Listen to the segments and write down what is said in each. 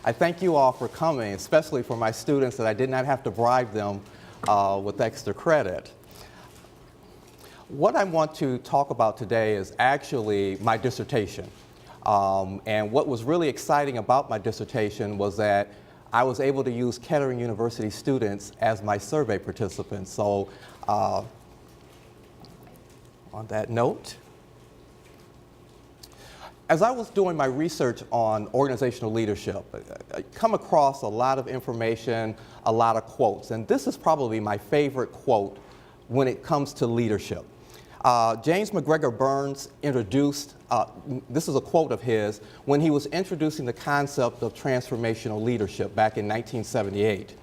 I thank you all for coming, especially for my students that I did not have to bribe them with extra credit. What I want to talk about today is actually my dissertation. And what was really exciting about my dissertation was that I was able to use Kettering University students as my survey participants. So on that note, as I was doing my research on organizational leadership, I come across a lot of information, a lot of quotes, and this is probably my favorite quote when it comes to leadership. James McGregor Burns introduced, this is a quote of his, when he was introducing the concept of transformational leadership back in 1978.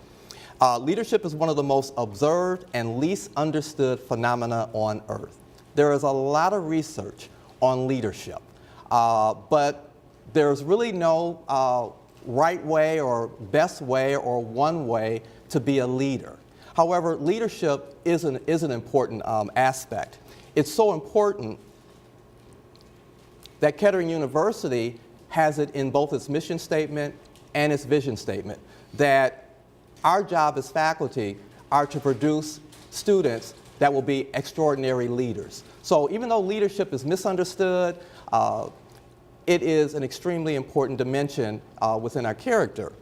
Leadership is one of the most observed and least understood phenomena on earth. There is a lot of research on leadership, but there's really no right way or best way or one way to be a leader. However, leadership is an important aspect. It's so important that Kettering University has it in both its mission statement and its vision statement, that our job as faculty are to produce students that will be extraordinary leaders. So even though leadership is misunderstood, it is an extremely important dimension within our character.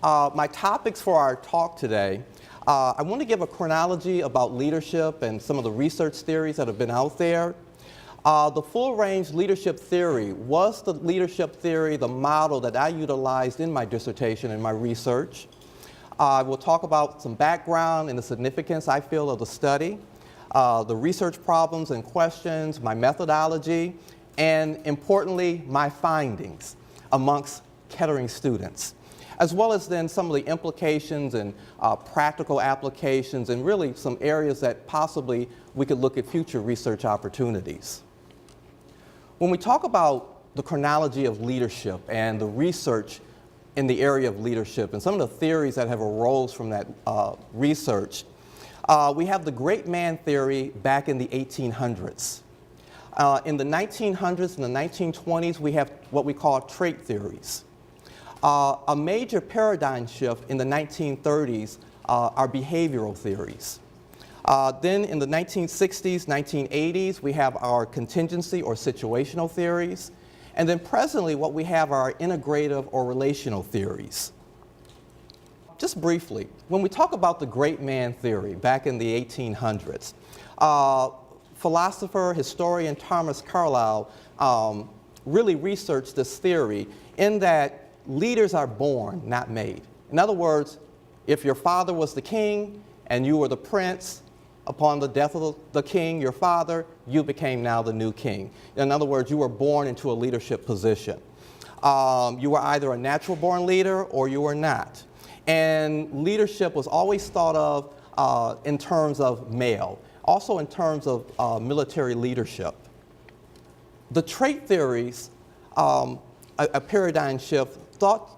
My topics for our talk today, I want to give a chronology about leadership and some of the research theories that have been out there. The full-range leadership theory was the leadership theory, the model that I utilized in my dissertation and my research. I will talk about some background and the significance I feel of the study, the research problems and questions, my methodology, and importantly, my findings amongst Kettering students, as well as then some of the implications and practical applications and really some areas that possibly we could look at future research opportunities. When we talk about the chronology of leadership and the research in the area of leadership and some of the theories that have arose from that research, we have the great man theory back in the 1800s. In the 1900s and the 1920s, we have what we call trait theories. A major paradigm shift in the 1930s are behavioral theories. Then in the 1960s, 1980s, we have our contingency or situational theories. And then presently, what we have are integrative or relational theories. Just briefly, when we talk about the great man theory back in the 1800s, philosopher, historian Thomas Carlyle really researched this theory in that leaders are born, not made. In other words, if your father was the king and you were the prince, upon the death of the king, your father, you became now the new king. In other words, you were born into a leadership position. You were either a natural born leader or you were not. And leadership was always thought of in terms of male, also in terms of military leadership. The trait theories, a paradigm shift,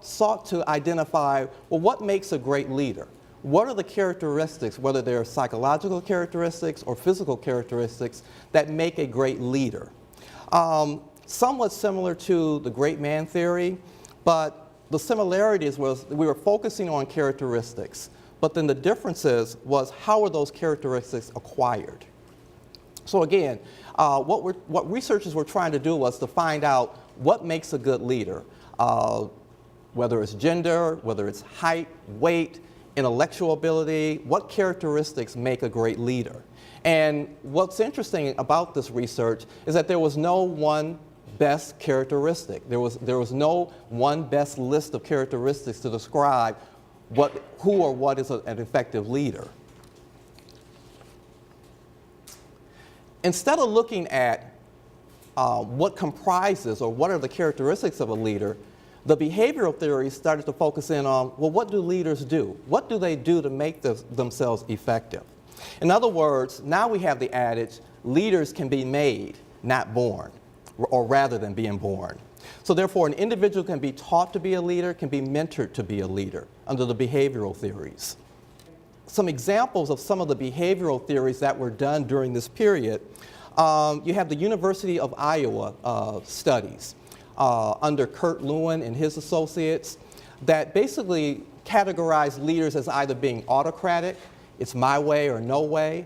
sought to identify, well, what makes a great leader? What are the characteristics, whether they're psychological characteristics or physical characteristics, that make a great leader? Somewhat similar to the great man theory, but the similarities was we were focusing on characteristics, but then the differences was how are those characteristics acquired? So again, what researchers were trying to do was to find out what makes a good leader, whether it's gender, whether it's height, weight, intellectual ability, what characteristics make a great leader. And what's interesting about this research is that there was no one best characteristic. There was no one best list of characteristics to describe who or what is an effective leader. Instead of looking at what comprises or what are the characteristics of a leader, the behavioral theories started to focus in on, well, what do leaders do? What do they do to make themselves effective? In other words, now we have the adage, leaders can be made, not born, or rather than being born. So therefore, an individual can be taught to be a leader, can be mentored to be a leader under the behavioral theories. Some examples of some of the behavioral theories that were done during this period, you have the University of Iowa studies. under Kurt Lewin and his associates that basically categorize leaders as either being autocratic, it's my way or no way,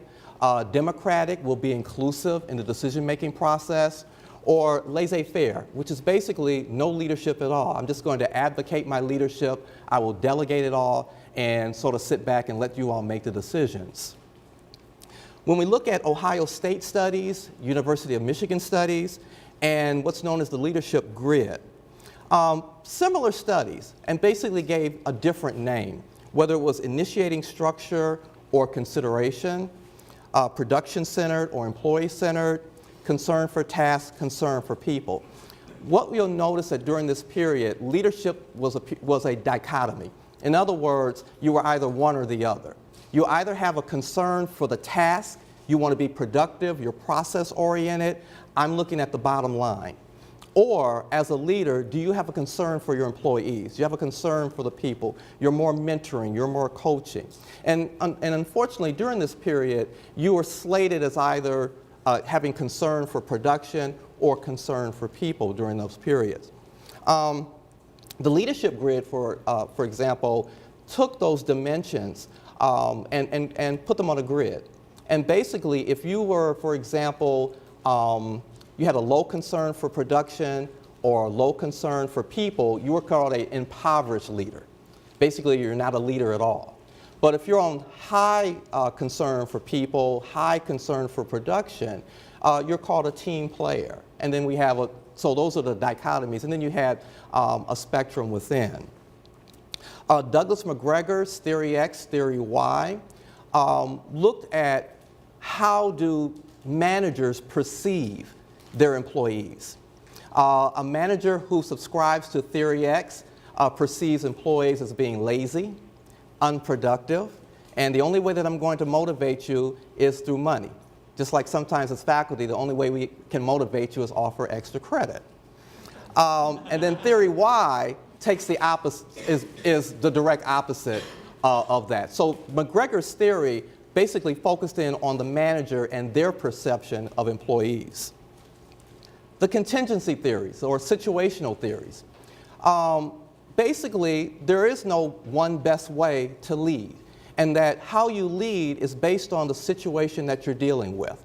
democratic will be inclusive in the decision-making process, or laissez-faire, which is basically no leadership at all. I'm just going to advocate my leadership, I will delegate it all, and sort of sit back and let you all make the decisions. When we look at Ohio State studies, University of Michigan studies, and what's known as the leadership grid, similar studies, and basically gave a different name, whether it was initiating structure or consideration, production-centered or employee-centered, concern for tasks, concern for people. What you'll notice that during this period, leadership was a dichotomy. In other words, you were either one or the other. You either have a concern for the task, you want to be productive, you're process-oriented, I'm looking at the bottom line. Or, as a leader, do you have a concern for your employees? Do you have a concern for the people? You're more mentoring, you're more coaching. And unfortunately, during this period, you were slated as either having concern for production or concern for people during those periods. The leadership grid, for example, took those dimensions and put them on a grid. And basically, if you were, for example, you had a low concern for production or a low concern for people, you were called an impoverished leader. Basically, you're not a leader at all. But if you're on high concern for people, high concern for production, you're called a team player. And then we have so those are the dichotomies. And then you had a spectrum within. Douglas McGregor's Theory X, Theory Y looked at how do managers perceive their employees. A manager who subscribes to Theory X perceives employees as being lazy, unproductive, and the only way that I'm going to motivate you is through money. Just like sometimes as faculty, the only way we can motivate you is offer extra credit. And then Theory Y takes the opposite, is the direct opposite of that. So McGregor's theory basically focused in on the manager and their perception of employees. The contingency theories or situational theories. Basically, there is no one best way to lead, and that how you lead is based on the situation that you're dealing with.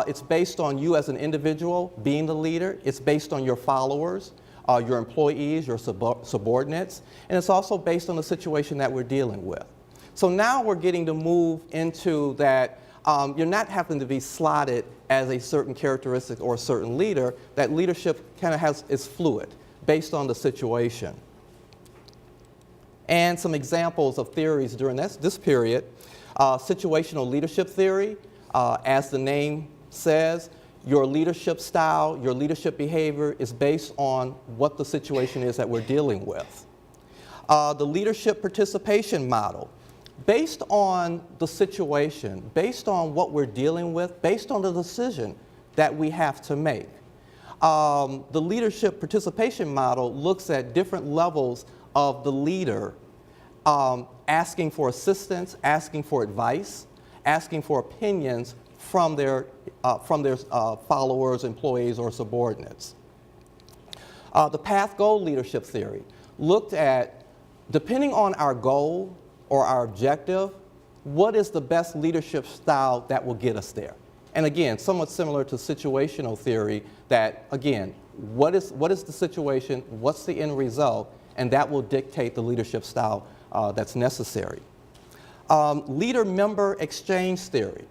It's based on you as an individual being the leader. It's based on your followers, your employees, your subordinates, and it's also based on the situation that we're dealing with. So now we're getting to move into that you're not having to be slotted as a certain characteristic or a certain leader. That leadership kind of is fluid based on the situation. And some examples of theories during this period. Situational leadership theory, as the name says, your leadership style, your leadership behavior is based on what the situation is that we're dealing with. The leadership participation model, based on the situation, based on what we're dealing with, based on the decision that we have to make. The leadership participation model looks at different levels of the leader asking for assistance, asking for advice, asking for opinions from their followers, employees, or subordinates. The path-goal leadership theory looked at, depending on our goal or our objective, what is the best leadership style that will get us there? And again, somewhat similar to situational theory, that again, what is the situation, what's the end result, and that will dictate the leadership style that's necessary. Leader-member exchange theory.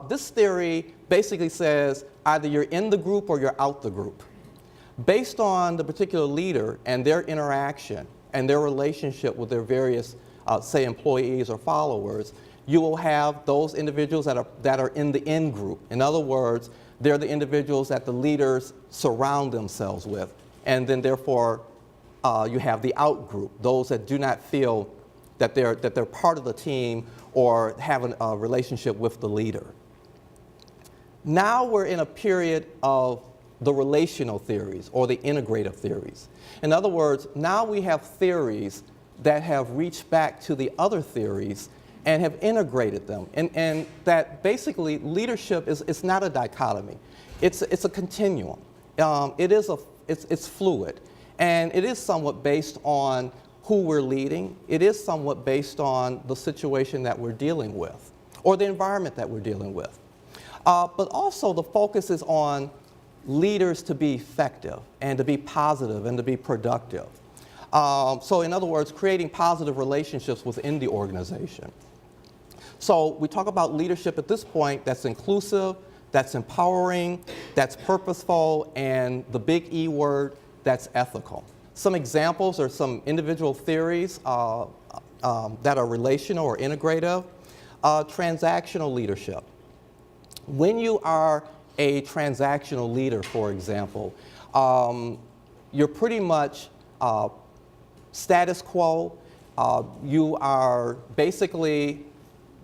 This theory basically says either you're in the group or you're out the group. Based on the particular leader and their interaction and their relationship with their various, say, employees or followers, you will have those individuals that are in the in-group. In other words, they're the individuals that the leaders surround themselves with. And then therefore, you have the out-group, those that do not feel that they're part of the team or have a relationship with the leader. Now we're in a period of the relational theories or the integrative theories. In other words, now we have theories that have reached back to the other theories and have integrated them. And that basically leadership is not a dichotomy. It's a continuum. it's fluid, and it is somewhat based on who we're leading. It is somewhat based on the situation that we're dealing with, or the environment that we're dealing with. But also the focus is on leaders to be effective and to be positive and to be productive. So in other words, creating positive relationships within the organization. So we talk about leadership at this point that's inclusive, that's empowering, that's purposeful, and the big E word, that's ethical. Some examples are some individual theories that are relational or integrative. Transactional leadership. When you are a transactional leader, for example, you're pretty much status quo. You are basically,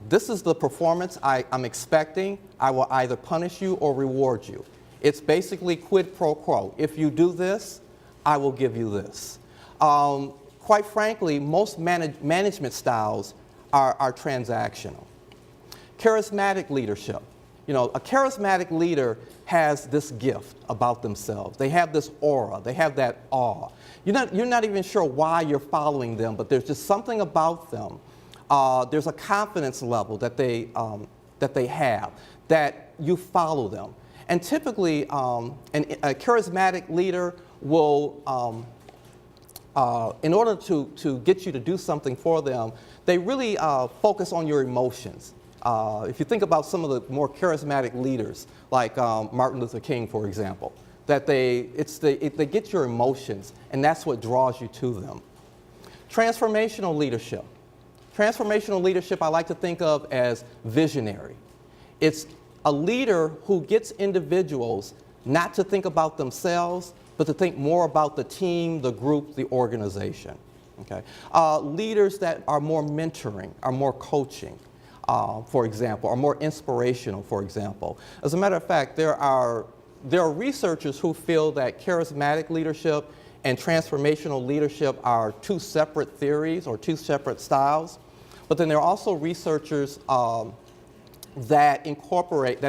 this is the performance I'm expecting. I will either punish you or reward you. It's basically quid pro quo. If you do this, I will give you this. Quite frankly, most management styles are transactional. Charismatic leadership. You know, a charismatic leader has this gift about themselves. They have this aura. They have that awe. You're not even sure why you're following them, but there's just something about them. There's a confidence level that they have, that you follow them. And typically, a charismatic leader will, in order to get you to do something for them, they really focus on your emotions. If you think about some of the more charismatic leaders, like Martin Luther King, for example, that they get your emotions, and that's what draws you to them. Transformational leadership. Transformational leadership I like to think of as visionary. It's a leader who gets individuals not to think about themselves, but to think more about the team, the group, the organization. Okay? Leaders that are more mentoring, are more coaching, for example, are more inspirational, for example. As a matter of fact, there are researchers who feel that charismatic leadership and transformational leadership are two separate theories or two separate styles. But then there are also researchers that have incorporated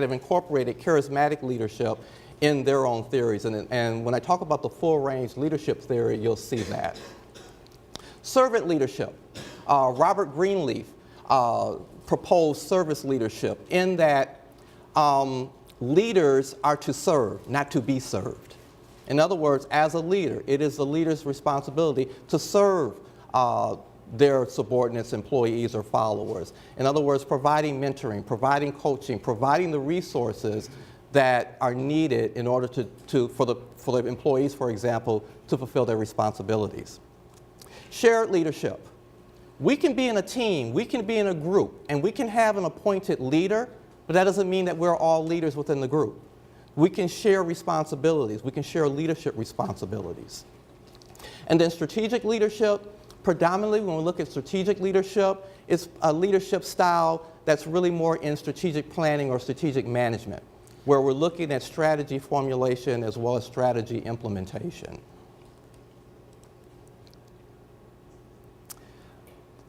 charismatic leadership in their own theories. And when I talk about the full range leadership theory, you'll see that. Servant leadership. Robert Greenleaf proposed service leadership in that leaders are to serve, not to be served. In other words, as a leader, it is the leader's responsibility to serve their subordinates, employees, or followers. In other words, providing mentoring, providing coaching, providing the resources that are needed in order for the employees, for example, to fulfill their responsibilities. Shared leadership. We can be in a team, we can be in a group, and we can have an appointed leader, but that doesn't mean that we're all leaders within the group. We can share responsibilities, we can share leadership responsibilities. And then strategic leadership, predominantly when we look at strategic leadership, it's a leadership style that's really more in strategic planning or strategic management, where we're looking at strategy formulation as well as strategy implementation.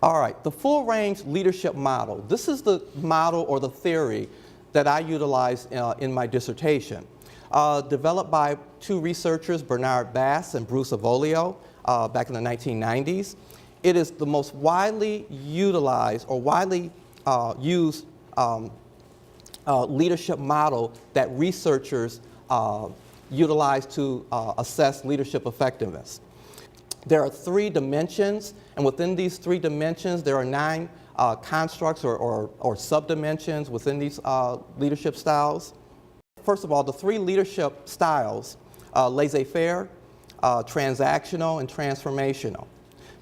All right, the full range leadership model. This is the model or the theory that I utilized in my dissertation. Developed by two researchers, Bernard Bass and Bruce Avolio, back in the 1990s. It is the most widely utilized or widely used leadership model that researchers utilize to assess leadership effectiveness. There are 3 dimensions, and within these 3 dimensions, there are 9 constructs or sub-dimensions within these leadership styles. First of all, the 3 leadership styles, laissez-faire, transactional, and transformational.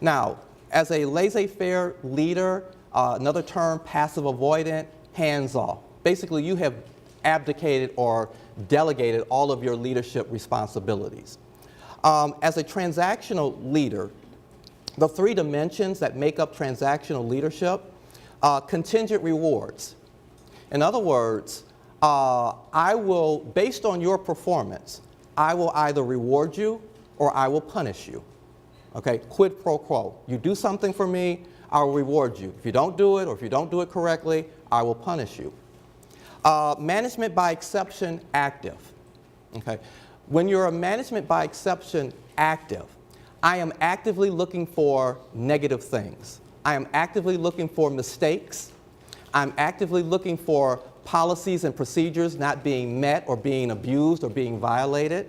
Now, as a laissez-faire leader, another term, passive avoidant, hands-off. Basically, you have abdicated or delegated all of your leadership responsibilities. As a transactional leader, the 3 dimensions that make up transactional leadership, contingent rewards. In other words, I will, based on your performance, I will either reward you or I will punish you. Okay, quid pro quo. You do something for me, I'll reward you. If you don't do it or if you don't do it correctly, I will punish you. Management by exception, active. Okay. When you're a management by exception active, I am actively looking for negative things. I am actively looking for mistakes. I'm actively looking for policies and procedures not being met or being abused or being violated.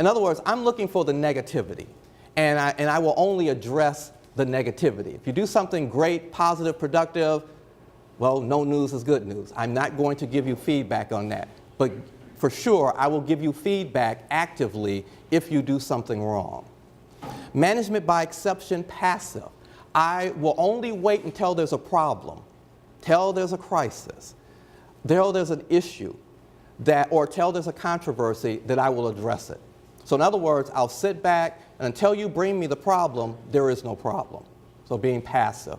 In other words, I'm looking for the negativity, and I will only address the negativity. If you do something great, positive, productive, well, no news is good news. I'm not going to give you feedback on that. But for sure, I will give you feedback actively if you do something wrong. Management by exception passive. I will only wait until there's a problem, till there's a crisis, till there's an issue, or till there's a controversy that I will address it. So in other words, I'll sit back, and until you bring me the problem, there is no problem. So being passive.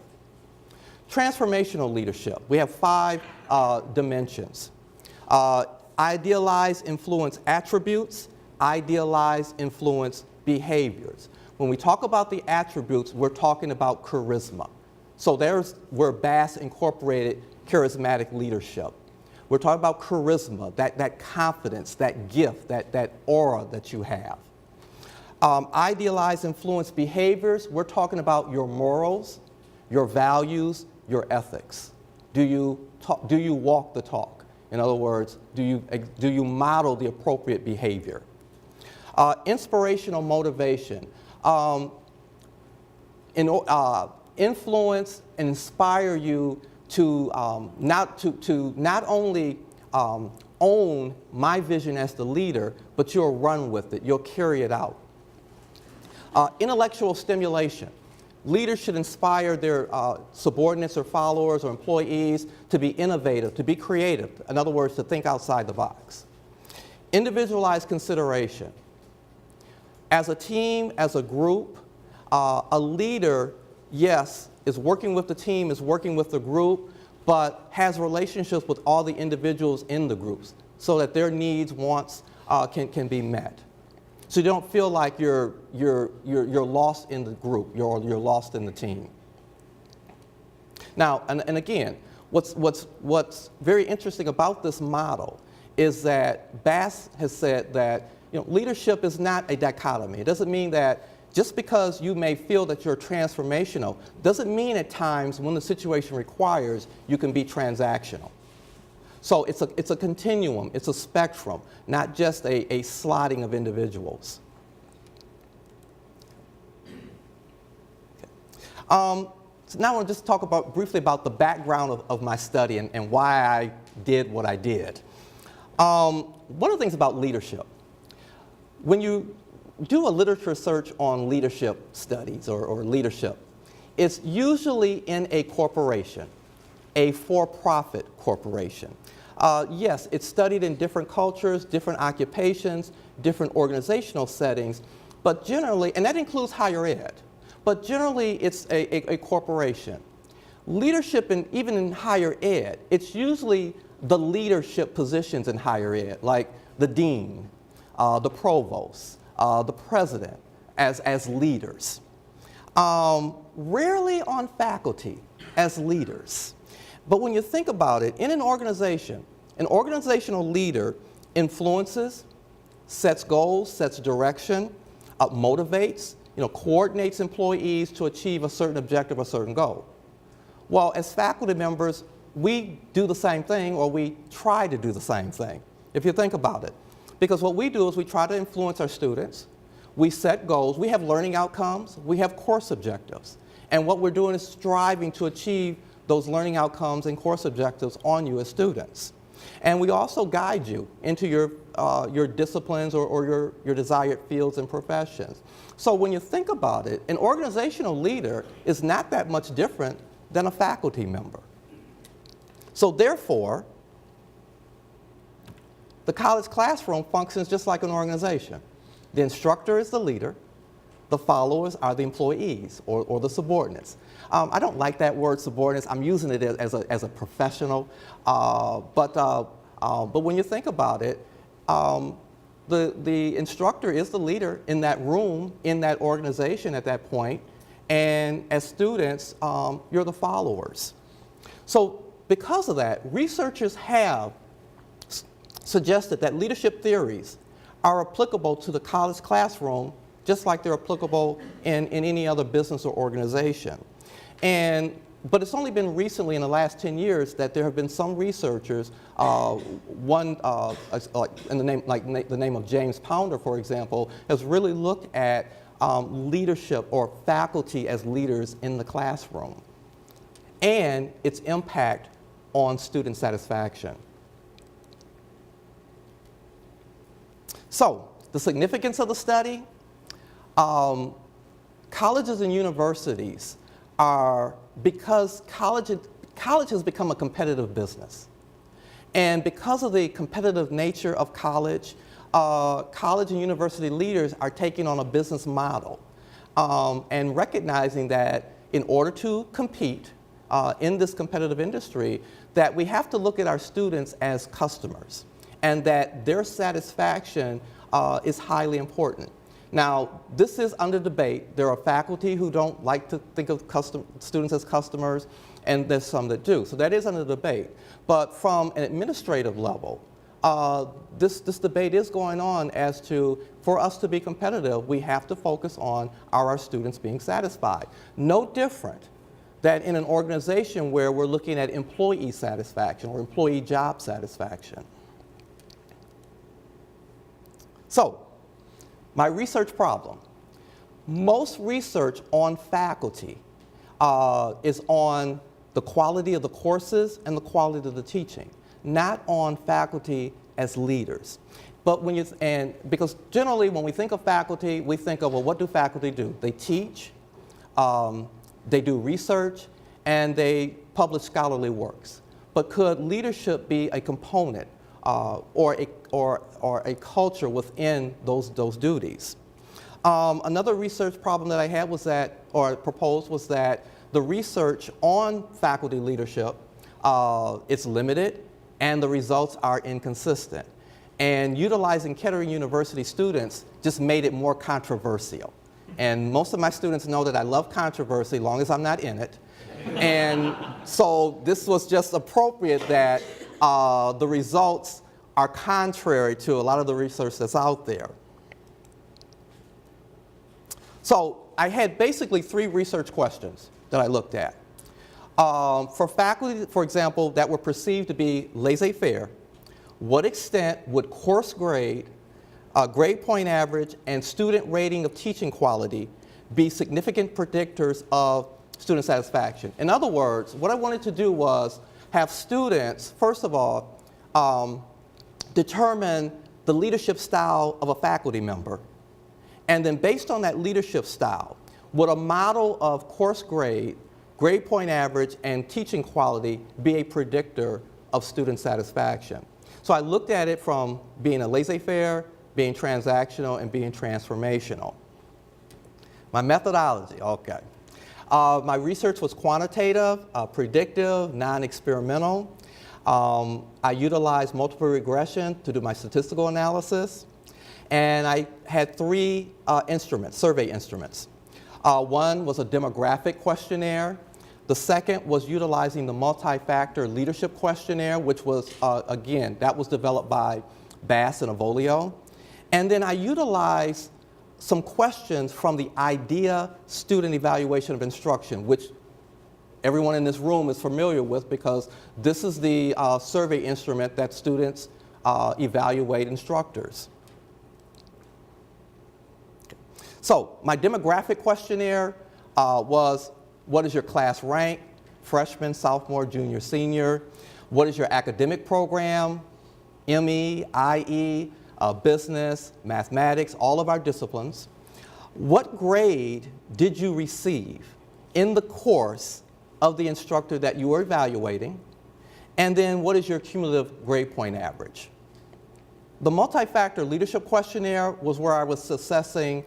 Transformational leadership. We have 5 dimensions. Idealize influence attributes, idealize influence behaviors. When we talk about the attributes, we're talking about charisma. So there's where Bass incorporated charismatic leadership. We're talking about charisma, that confidence, that gift, that aura that you have. Idealize influence behaviors, we're talking about your morals, your values, your ethics. Do you walk the talk? In other words, do you model the appropriate behavior? Inspirational motivation. Influence and inspire you to not only own my vision as the leader, but you'll run with it, you'll carry it out. Intellectual stimulation. Leaders should inspire their subordinates or followers or employees to be innovative, to be creative. In other words, to think outside the box. Individualized consideration. As a team, as a group, a leader, yes, is working with the team, is working with the group, but has relationships with all the individuals in the groups so that their needs, wants can be met. So you don't feel like you're lost in the group, you're lost in the team. Now, and again, what's very interesting about this model is that Bass has said that leadership is not a dichotomy. It doesn't mean that just because you may feel that you're transformational, doesn't mean at times when the situation requires you can be transactional. So it's a continuum, it's a spectrum, not just a slotting of individuals. Okay. So now I want to just talk briefly about the background of my study and why I did what I did. One of the things about leadership, when you do a literature search on leadership studies or leadership, it's usually in a corporation, a for-profit corporation. Yes, it's studied in different cultures, different occupations, different organizational settings, but generally, and that includes higher ed, but generally it's a corporation. Leadership, even in higher ed, it's usually the leadership positions in higher ed, like the dean, the provost, the president, as leaders. Rarely on faculty as leaders. But when you think about it, in an organization, an organizational leader influences, sets goals, sets direction, motivates, coordinates employees to achieve a certain objective or certain goal. Well, as faculty members, we do the same thing, or we try to do the same thing, if you think about it. Because what we do is we try to influence our students, we set goals, we have learning outcomes, we have course objectives. And what we're doing is striving to achieve those learning outcomes and course objectives on you as students. And we also guide you into your disciplines or your desired fields and professions. So when you think about it, an organizational leader is not that much different than a faculty member. So therefore, the college classroom functions just like an organization. The instructor is the leader, the followers are the employees or the subordinates. I don't like that word subordinates. I'm using it as a professional, but when you think about it, the instructor is the leader in that room, in that organization at that point, and as students, you're the followers. So because of that, researchers have suggested that leadership theories are applicable to the college classroom just like they're applicable in any other business or organization. But it's only been recently, in the last 10 years, that there have been some researchers, one in the name of James Pounder, for example, has really looked at leadership or faculty as leaders in the classroom and its impact on student satisfaction. So, the significance of the study, colleges and universities are, because college has become a competitive business. And because of the competitive nature of college, college and university leaders are taking on a business model and recognizing that in order to compete in this competitive industry, that we have to look at our students as customers and that their satisfaction is highly important. Now, this is under debate. There are faculty who don't like to think of students as customers, and there's some that do. So that is under debate. But from an administrative level, this debate is going on as to, for us to be competitive, we have to focus on, are our students being satisfied? No different than in an organization where we're looking at employee satisfaction or employee job satisfaction. So, my research problem. Most research on faculty is on the quality of the courses and the quality of the teaching, not on faculty as leaders. But because generally when we think of faculty, we think of, well, what do faculty do? They teach, they do research, and they publish scholarly works. But could leadership be a component or a culture within those duties? Another research problem that I had was that, or proposed, was that the research on faculty leadership is limited and the results are inconsistent. And utilizing Kettering University students just made it more controversial. And most of my students know that I love controversy as long as I'm not in it. And so this was just appropriate that the results are contrary to a lot of the research that's out there. So I had basically 3 research questions that I looked at. For faculty, for example, that were perceived to be laissez-faire, what extent would course grade, grade point average, and student rating of teaching quality be significant predictors of student satisfaction? In other words, what I wanted to do was have students, first of all, determine the leadership style of a faculty member. And then based on that leadership style, would a model of course grade, grade point average, and teaching quality be a predictor of student satisfaction? So I looked at it from being a laissez-faire, being transactional, and being transformational. My methodology, okay. My research was quantitative, predictive, non-experimental. I utilized multiple regression to do my statistical analysis. And I had 3 instruments, survey instruments. One was a demographic questionnaire. The second was utilizing the Multifactor leadership questionnaire, which was, again, that was developed by Bass and Avolio. And then I utilized some questions from the IDEA student evaluation of instruction, which everyone in this room is familiar with because this is the survey instrument that students evaluate instructors. So my demographic questionnaire was, what is your class rank, freshman, sophomore, junior, senior? What is your academic program, ME, IE, business, mathematics, all of our disciplines? What grade did you receive in the course of the instructor that you were evaluating? And then what is your cumulative grade point average? The multi-factor leadership questionnaire was where I was assessing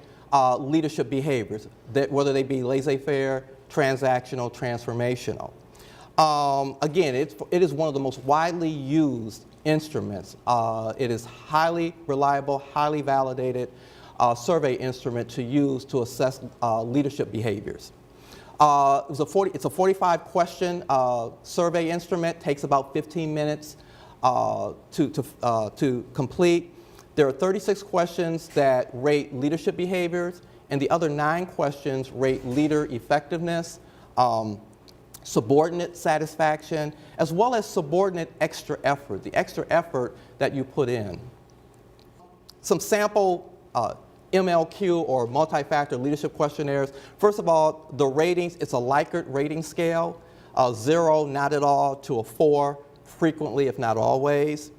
leadership behaviors, whether they be laissez-faire, transactional, transformational. Again, it is one of the most widely used instruments. It is highly reliable, highly validated survey instrument to use to assess leadership behaviors. It's a 45-question survey instrument. Takes about 15 minutes to complete. There are 36 questions that rate leadership behaviors, and the other 9 questions rate leader effectiveness, subordinate satisfaction, as well as subordinate extra effort, the extra effort that you put in. Some sample MLQ or multi-factor leadership questionnaires. First of all, the ratings, it's a Likert rating scale, 0, not at all, to a 4, frequently if not always.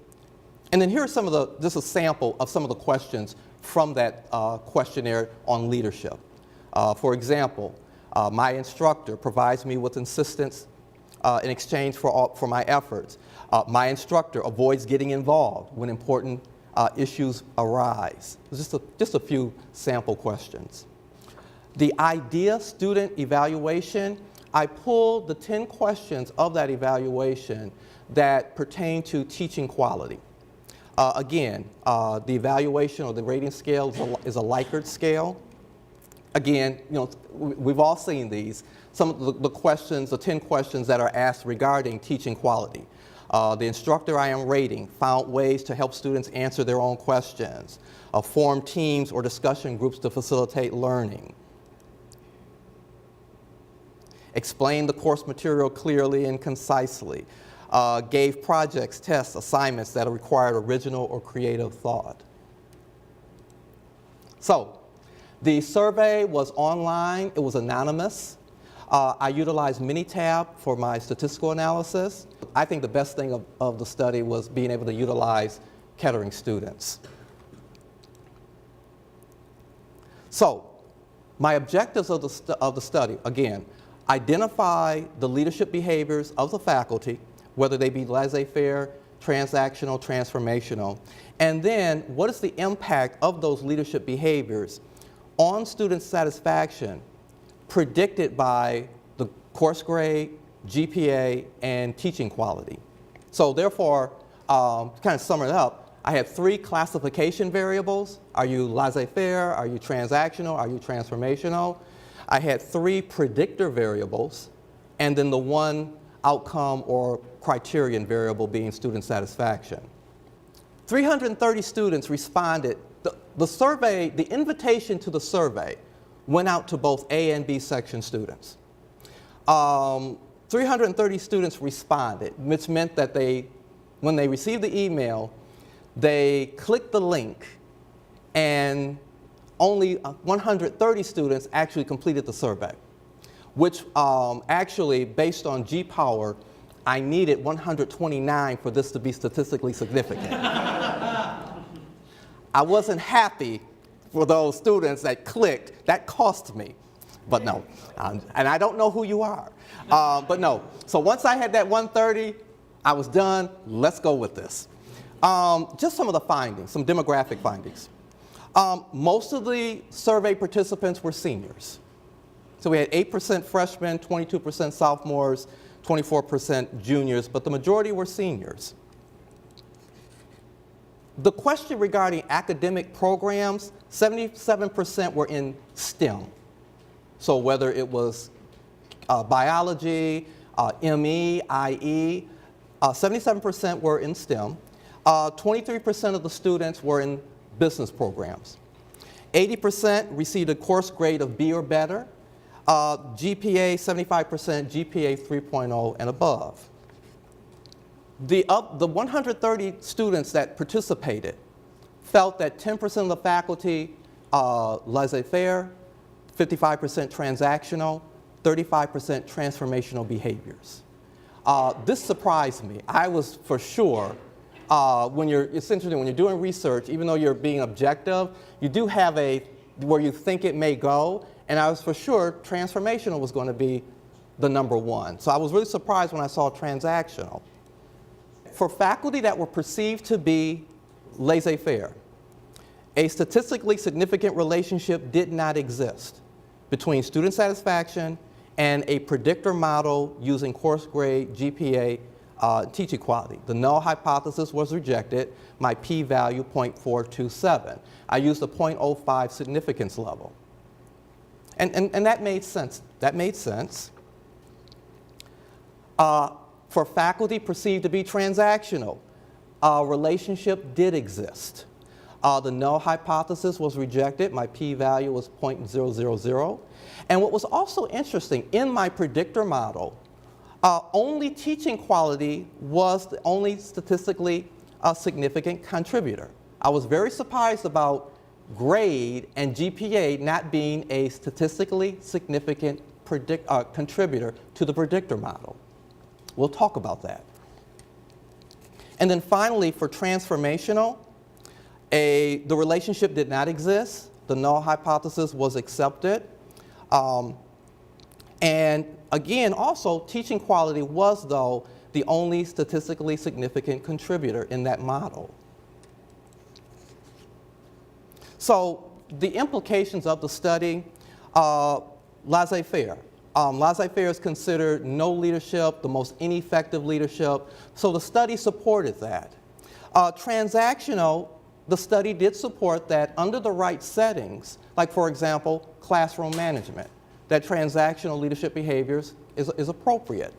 And then here's some of the, just a sample of some of the questions from that questionnaire on leadership. For example, my instructor provides me with insistence in exchange for my efforts. My instructor avoids getting involved when important issues arise. Just a few sample questions. The IDEA student evaluation, I pulled the 10 questions of that evaluation that pertain to teaching quality. Again, the evaluation or the rating scale is a Likert scale. Again, you know, we've all seen these. Some of the questions, the 10 questions that are asked regarding teaching quality. The instructor I am rating found ways to help students answer their own questions, form teams or discussion groups to facilitate learning, explain the course material clearly and concisely, gave projects, tests, assignments that required original or creative thought. So, the survey was online, it was anonymous. I utilized Minitab for my statistical analysis. I think the best thing of the study was being able to utilize Kettering students. So, my objectives of the study, again, identify the leadership behaviors of the faculty, whether they be laissez-faire, transactional, transformational, and then what is the impact of those leadership behaviors on student satisfaction predicted by the course grade, GPA, and teaching quality. So therefore, to kind of sum it up, I had 3 classification variables. Are you laissez-faire? Are you transactional? Are you transformational? I had 3 predictor variables, and then the 1 outcome or criterion variable being student satisfaction. 330 students responded. The survey, the invitation to the survey went out to both A and B section students. 330 students responded, which meant that when they received the email, they clicked the link, and only 130 students actually completed the survey, which actually, based on G-Power, I needed 129 for this to be statistically significant. I wasn't happy for those students that clicked. That cost me, but no. And I don't know who you are, but no. So once I had that 130, I was done. Let's go with this. Just some of the findings, some demographic findings. Most of the survey participants were seniors. So we had 8% freshmen, 22% sophomores, 24% juniors, but the majority were seniors. The question regarding academic programs, 77% were in STEM. So whether it was biology, ME, IE, 77% were in STEM. 23% of the students were in business programs. 80% received a course grade of B or better. GPA, 75% GPA 3.0 and above. The 130 students that participated felt that 10% of the faculty laissez-faire, 55% transactional, 35% transformational behaviors. This surprised me. I was for sure, it's interesting, when you're doing research, even though you're being objective, you do have where you think it may go, and I was for sure transformational was going to be the number 1. So I was really surprised when I saw transactional. For faculty that were perceived to be laissez-faire, a statistically significant relationship did not exist between student satisfaction and a predictor model using course grade, GPA, teaching quality. The null hypothesis was rejected. My p-value 0.427. I used a 0.05 significance level. And that made sense. That made sense. For faculty perceived to be transactional, a relationship did exist. The null hypothesis was rejected. My p-value was 0.000. And what was also interesting, in my predictor model, only teaching quality was the only statistically significant contributor. I was very surprised about grade and GPA not being a statistically significant contributor to the predictor model. We'll talk about that. And then finally, for transformational, the relationship did not exist. The null hypothesis was accepted. And again, also, teaching quality was, though, the only statistically significant contributor in that model. So the implications of the study, laissez-faire. Laissez-faire is considered no leadership, the most ineffective leadership. So the study supported that. Transactional, the study did support that under the right settings, like for example, classroom management, that transactional leadership behaviors is appropriate.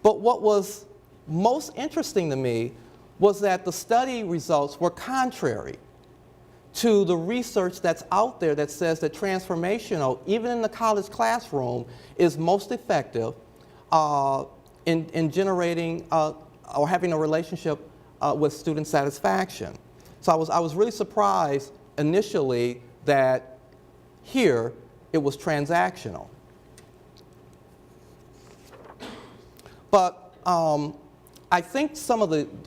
But what was most interesting to me was that the study results were contrary to the research that's out there that says that transformational, even in the college classroom, is most effective in generating or having a relationship with student satisfaction. So I was really surprised initially that here it was transactional. But I think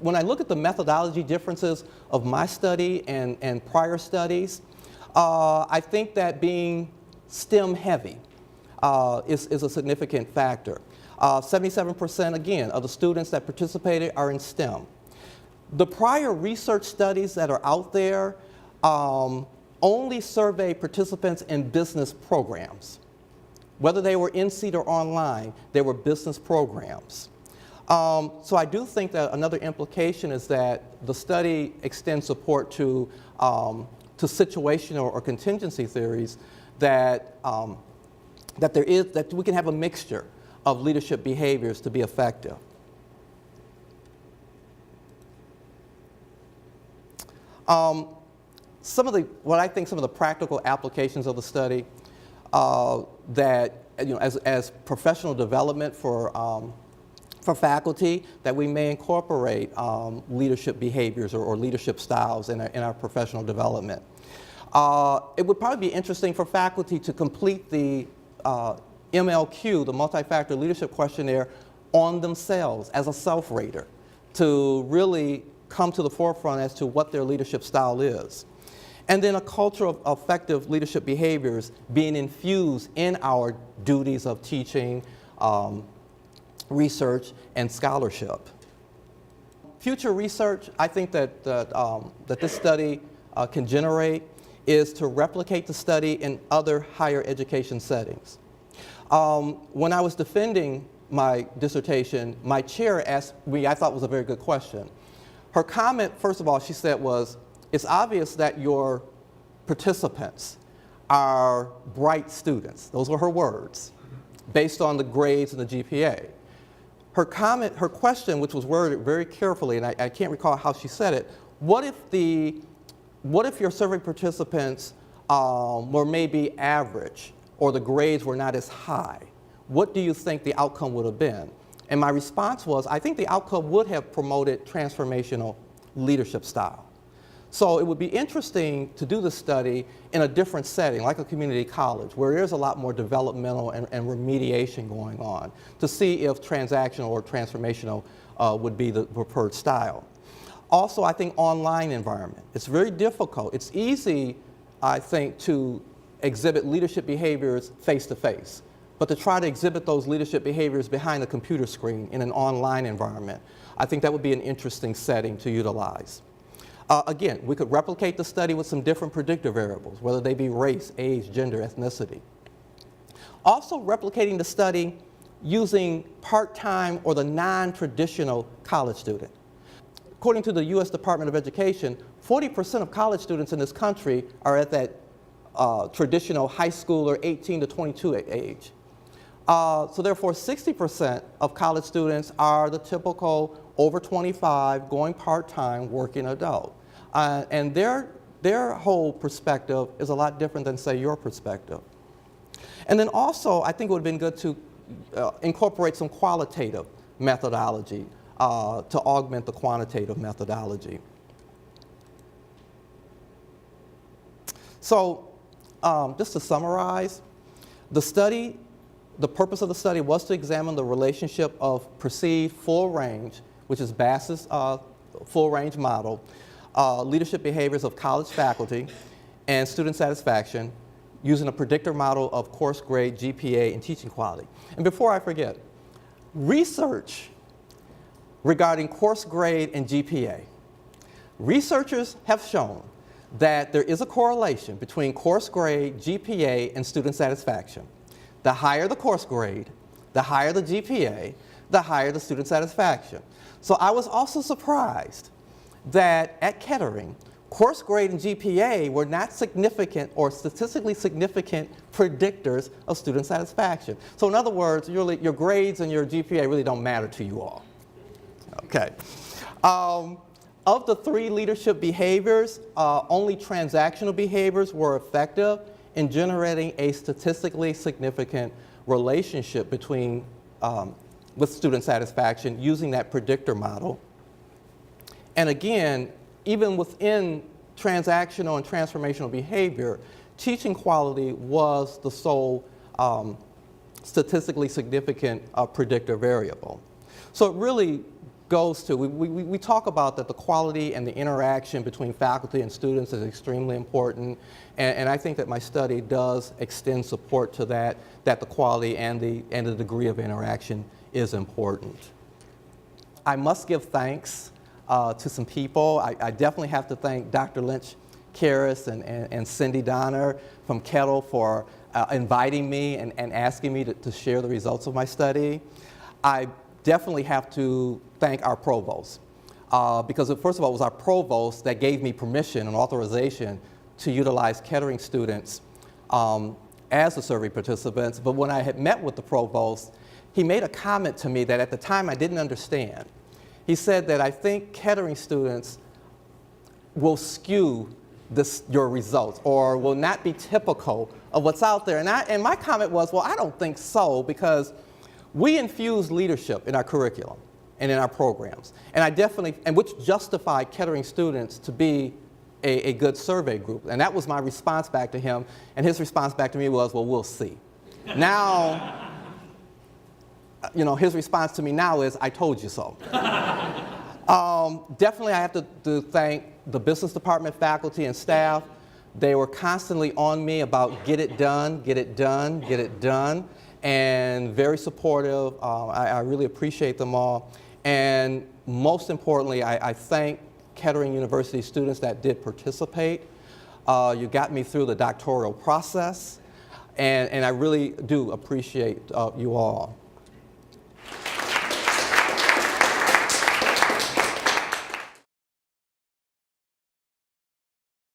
when I look at the methodology differences of my study and prior studies, I think that being STEM heavy is a significant factor. 77% again of the students that participated are in STEM. The prior research studies that are out there only survey participants in business programs. Whether they were in-seat or online, they were business programs. So I do think that another implication is that the study extends support to situational or contingency theories that that we can have a mixture of leadership behaviors to be effective. Some of the practical applications of the study that as professional development for faculty, that we may incorporate leadership behaviors or leadership styles in our professional development. It would probably be interesting for faculty to complete the MLQ, the Multifactor Leadership Questionnaire, on themselves as a self-rater to really come to the forefront as to what their leadership style is. And then a culture of effective leadership behaviors being infused in our duties of teaching, research, and scholarship. Future research, I think that this study can generate is to replicate the study in other higher education settings. When I was defending my dissertation, my chair asked me, I thought was a very good question. Her comment, first of all, she said was, it's obvious that your participants are bright students. Those were her words, based on the grades and the GPA. Her question, which was worded very carefully, and I can't recall how she said it, what if your survey participants were maybe average or the grades were not as high? What do you think the outcome would have been? And my response was, I think the outcome would have promoted transformational leadership style. So it would be interesting to do the study in a different setting, like a community college, where there's a lot more developmental and remediation going on, to see if transactional or transformational would be the preferred style. Also, I think online environment. It's very difficult. It's easy, I think, to exhibit leadership behaviors face-to-face. But to try to exhibit those leadership behaviors behind a computer screen in an online environment, I think that would be an interesting setting to utilize. Again, we could replicate the study with some different predictor variables, whether they be race, age, gender, ethnicity. Also replicating the study using part-time or the non-traditional college student. According to the U.S. Department of Education, 40% of college students in this country are at that traditional high school or 18 to 22 age. So therefore, 60% of college students are the typical over 25, going part-time, working adult. And their whole perspective is a lot different than, say, your perspective. And then also, I think it would have been good to incorporate some qualitative methodology to augment the quantitative methodology. So, just to summarize, the purpose of the study was to examine the relationship of perceived full range, which is Bass's full range model, leadership behaviors of college faculty, and student satisfaction using a predictor model of course grade, GPA, and teaching quality. And before I forget, research regarding course grade and GPA. Researchers have shown that there is a correlation between course grade, GPA, and student satisfaction. The higher the course grade, the higher the GPA, the higher the student satisfaction. So I was also surprised that at Kettering, course grade and GPA were not significant or statistically significant predictors of student satisfaction. So in other words, your grades and your GPA really don't matter to you all. Okay. Of the 3 leadership behaviors, only transactional behaviors were effective in generating a statistically significant relationship between with student satisfaction using that predictor model. And again, even within transactional and transformational behavior, teaching quality was the sole statistically significant predictor variable. So it really goes to, we talk about that the quality and the interaction between faculty and students is extremely important, and I think that my study does extend support to that the quality and the degree of interaction is important. I must give thanks to some people. I definitely have to thank Dr. Lynch Karras and Cindy Donner from Kettle for inviting me and asking me to share the results of my study. I definitely have to thank our provost because first of all, it was our provost that gave me permission and authorization to utilize Kettering students as the survey participants. But when I had met with the provost, he made a comment to me that at the time I didn't understand. He said that I think Kettering students will skew your results or will not be typical of what's out there. And my comment was, well, I don't think so, because we infuse leadership in our curriculum and in our programs. And which justified Kettering students to be a good survey group. And that was my response back to him. And his response back to me was, well, we'll see. Now, his response to me now is, I told you so. Definitely I have to thank the business department faculty and staff. They were constantly on me about get it done, get it done, get it done, and very supportive. I really appreciate them all. And most importantly, I thank Kettering University students that did participate. You got me through the doctoral process, and I really do appreciate you all.